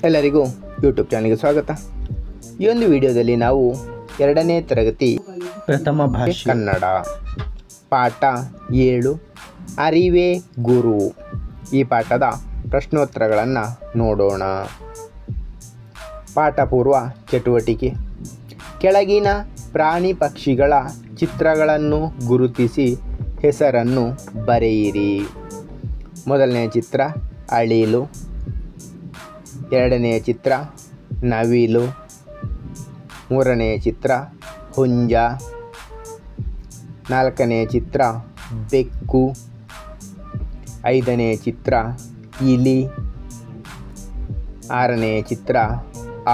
ಎಲ್ಲರಿಗೂ ಯೂಟ್ಯೂಬ್ ಚಾನಲ್ಗೆ ಸ್ವಾಗತ. ಈ ಒಂದು ವಿಡಿಯೋದಲ್ಲಿ ನಾವು 2ನೇ ತರಗತಿ ಪ್ರಥಮ ಭಾಷೆ ಕನ್ನಡ ಪಾಠ 7 ಅರಿವೇ ಗುರು ಈ ಪಾಠದ ಪ್ರಶ್ನೋತ್ತರಗಳನ್ನು ನೋಡೋಣ. ಪಾಠ ಪೂರ್ವ ಚಟುವಟಿಕೆ. ಕೆಳಗಿನ ಪ್ರಾಣಿ ಪಕ್ಷಿಗಳ ಚಿತ್ರಗಳನ್ನು ಗುರುತಿಸಿ ಹೆಸರನ್ನು ಬರೆಯಿರಿ. ಮೊದಲನೆಯ ಚಿತ್ರ ಅಳಿಲು, ಎರಡನೆಯ ಚಿತ್ರ ನವಿಲು, ಮೂರನೆಯ ಚಿತ್ರ ಹುಂಜ, ನಾಲ್ಕನೆಯ ಚಿತ್ರ ಬೆಕ್ಕು, ಐದನೆಯ ಚಿತ್ರ ಇಲಿ, ಆರನೆಯ ಚಿತ್ರ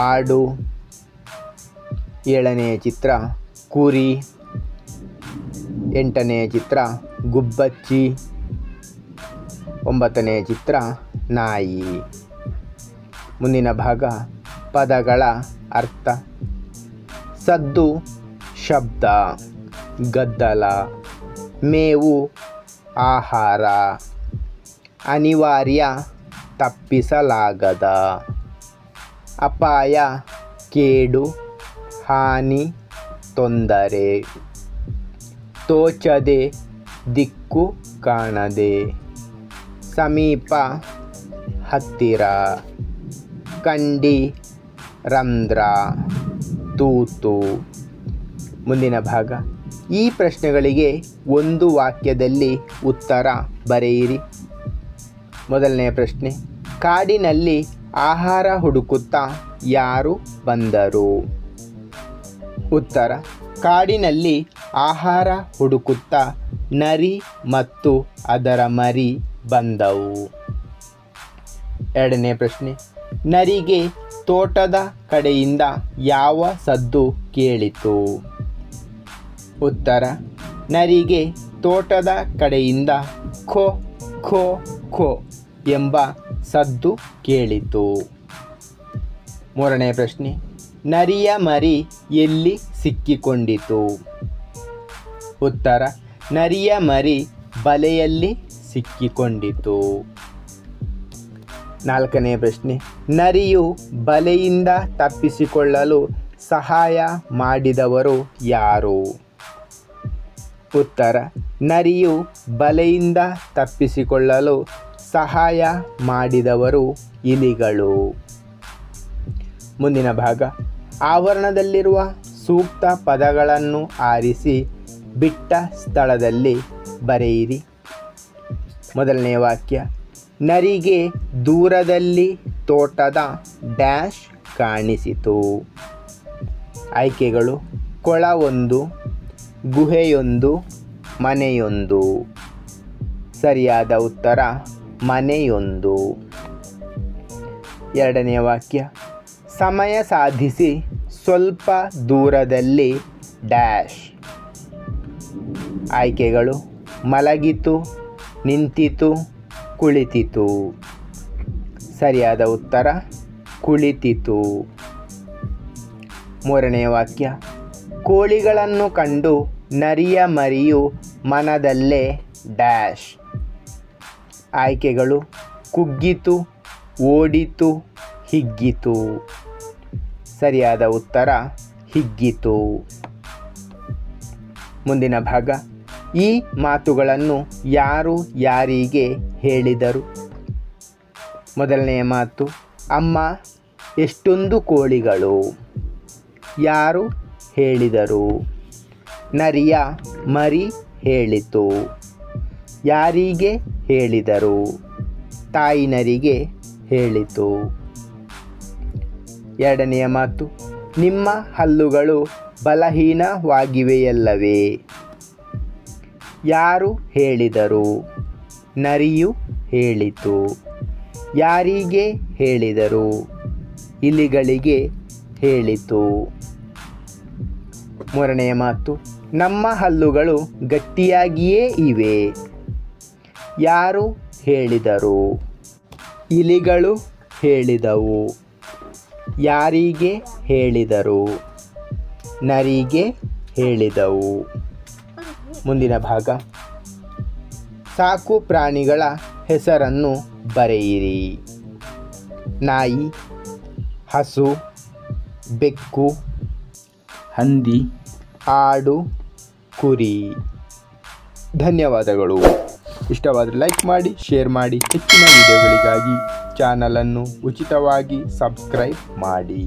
ಆಡು, ಏಳನೆಯ ಚಿತ್ರ ಕುರಿ, ಎಂಟನೆಯ ಚಿತ್ರ ಗುಬ್ಬಚ್ಚಿ, ಒಂಬತ್ತನೆಯ ಚಿತ್ರ ನಾಯಿ. ಮುಂದಿನ ಭಾಗ ಪದಗಳ ಅರ್ಥ. ಸದ್ದು ಶಬ್ದ, ಗದ್ದಲ, ಮೇವು ಆಹಾರ, ಅನಿವಾರ್ಯ ತಪ್ಪಿಸಲಾಗದ, ಅಪಾಯ ಕೇಡು ಹಾನಿ ತೊಂದರೆ, ತೋಚದೆ ದಿಕ್ಕು ಕಾಣದೆ, ಸಮೀಪ ಹತ್ತಿರ, ಕಂಡಿ ರಂಧ್ರ ತೂತು. ಮುಂದಿನ ಭಾಗ. ಈ ಪ್ರಶ್ನೆಗಳಿಗೆ ಒಂದು ವಾಕ್ಯದಲ್ಲಿ ಉತ್ತರ ಬರೆಯಿರಿ. ಮೊದಲನೆಯ ಪ್ರಶ್ನೆ, ಕಾಡಿನಲ್ಲಿ ಆಹಾರ ಹುಡುಕುತ್ತಾ ಯಾರು ಬಂದರು? ಉತ್ತರ, ಕಾಡಿನಲ್ಲಿ ಆಹಾರ ಹುಡುಕುತ್ತಾ ನರಿ ಮತ್ತು ಅದರ ಮರಿ ಬಂದವು. ಎರಡನೇ ಪ್ರಶ್ನೆ, ನರಿಗೆ ತೋಟದ ಕಡೆಯಿಂದ ಯಾವ ಸದ್ದು ಕೇಳಿತು? ಉತ್ತರ, ನರಿಗೆ ತೋಟದ ಕಡೆಯಿಂದ ಖೋ ಖೋ ಖೋ ಎಂಬ ಸದ್ದು ಕೇಳಿತು. ಮೂರನೇ ಪ್ರಶ್ನೆ, ನರಿಯ ಮರಿ ಎಲ್ಲಿ ಸಿಕ್ಕಿಕೊಂಡಿತು? ಉತ್ತರ, ನರಿಯ ಮರಿ ಬಲೆಯಲ್ಲಿ ಸಿಕ್ಕಿಕೊಂಡಿತು. ನಾಲ್ಕನೇ ಪ್ರಶ್ನೆ, ನರಿಯು ಬಲೆಯಿಂದ ತಪ್ಪಿಸಿಕೊಳ್ಳಲು ಸಹಾಯ ಮಾಡಿದವರು ಯಾರು? ಉತ್ತರ, ನರಿಯು ಬಲೆಯಿಂದ ತಪ್ಪಿಸಿಕೊಳ್ಳಲು ಸಹಾಯ ಮಾಡಿದವರು ಇಲಿಗಳು. ಮುಂದಿನ ಭಾಗ. ಆವರಣದಲ್ಲಿರುವ ಸೂಕ್ತ ಪದಗಳನ್ನು ಆರಿಸಿ ಬಿಟ್ಟ ಸ್ಥಳದಲ್ಲಿ ಬರೆಯಿರಿ. ಮೊದಲನೆಯ ವಾಕ್ಯ, ನರಿಗೆ ದೂರದಲ್ಲಿ ತೋಟದ ಡ್ಯಾಶ್ ಕಾಣಿಸಿತು. ಆಯ್ಕೆಗಳು: ಕೊಳವೊಂದು, ಗುಹೆಯೊಂದು, ಮನೆಯೊಂದು. ಸರಿಯಾದ ಉತ್ತರ ಮನೆಯೊಂದು. ಎರಡನೆಯ ವಾಕ್ಯ, ಸಮಯ ಸಾಧಿಸಿ ಸ್ವಲ್ಪ ದೂರದಲ್ಲಿ ಡ್ಯಾಶ್. ಆಯ್ಕೆಗಳು: ಮಲಗಿತು, ನಿಂತಿತು, ಕುಳಿತಿತು. ಸರಿಯಾದ ಉತ್ತರ ಕುಳಿತಿತು. ಮೂರನೆಯ ವಾಕ್ಯ, ಕೋಳಿಗಳನ್ನು ಕಂಡು ನರಿಯ ಮರಿಯು ಮನದಲ್ಲೇ ಡ್ಯಾಶ್. ಆಯ್ಕೆಗಳು: ಕುಗ್ಗಿತು, ಓಡಿತು, ಹಿಗ್ಗಿತು. ಸರಿಯಾದ ಉತ್ತರ ಹಿಗ್ಗಿತು. ಮುಂದಿನ ಭಾಗ. ಈ ಮಾತುಗಳನ್ನು ಯಾರು ಯಾರಿಗೆ ಹೇಳಿದರು? ಮೊದಲನೆಯ ಮಾತು, ಅಮ್ಮ ಎಷ್ಟೊಂದು ಕೋಳಿಗಳು. ಯಾರು ಹೇಳಿದರು? ನರಿಯ ಮರಿ ಹೇಳಿತು. ಯಾರಿಗೆ ಹೇಳಿದರು? ತಾಯಿ ನರಿಗೆ ಹೇಳಿತು. ಎರಡನೆಯ ಮಾತು, ನಿಮ್ಮ ಹಲ್ಲುಗಳು ಬಲಹೀನವಾಗಿವೆಯಲ್ಲವೇ? ಯಾರು ಹೇಳಿದರು? ನರಿಯು ಹೇಳಿತು. ಯಾರಿಗೆ ಹೇಳಿದರು? ಇಲಿಗಳಿಗೆ ಹೇಳಿತು. ಮೂರನೆಯ ಮಾತು, ನಮ್ಮ ಹಲ್ಲುಗಳು ಗಟ್ಟಿಯಾಗಿಯೇ ಇವೆ. ಯಾರು ಹೇಳಿದರು? ಇಲಿಗಳು ಹೇಳಿದವು. ಯಾರಿಗೆ ಹೇಳಿದರು? ನರಿಗೆ ಹೇಳಿದವು. ಮುಂದಿನ ಭಾಗ. ಸಾಕು ಪ್ರಾಣಿಗಳ ಹೆಸರನ್ನು ಬರೆಯಿರಿ. ನಾಯಿ, ಹಸು, ಬೆಕ್ಕು, ಹಂದಿ, ಆಡು, ಕುರಿ. ಧನ್ಯವಾದಗಳು. ಇಷ್ಟವಾದರೆ ಲೈಕ್ ಮಾಡಿ, ಶೇರ್ ಮಾಡಿ. ಹೆಚ್ಚಿನ ವಿಡಿಯೋಗಳಿಗಾಗಿ ಚಾನಲನ್ನು ಉಚಿತವಾಗಿ ಸಬ್ಸ್ಕ್ರೈಬ್ ಮಾಡಿ.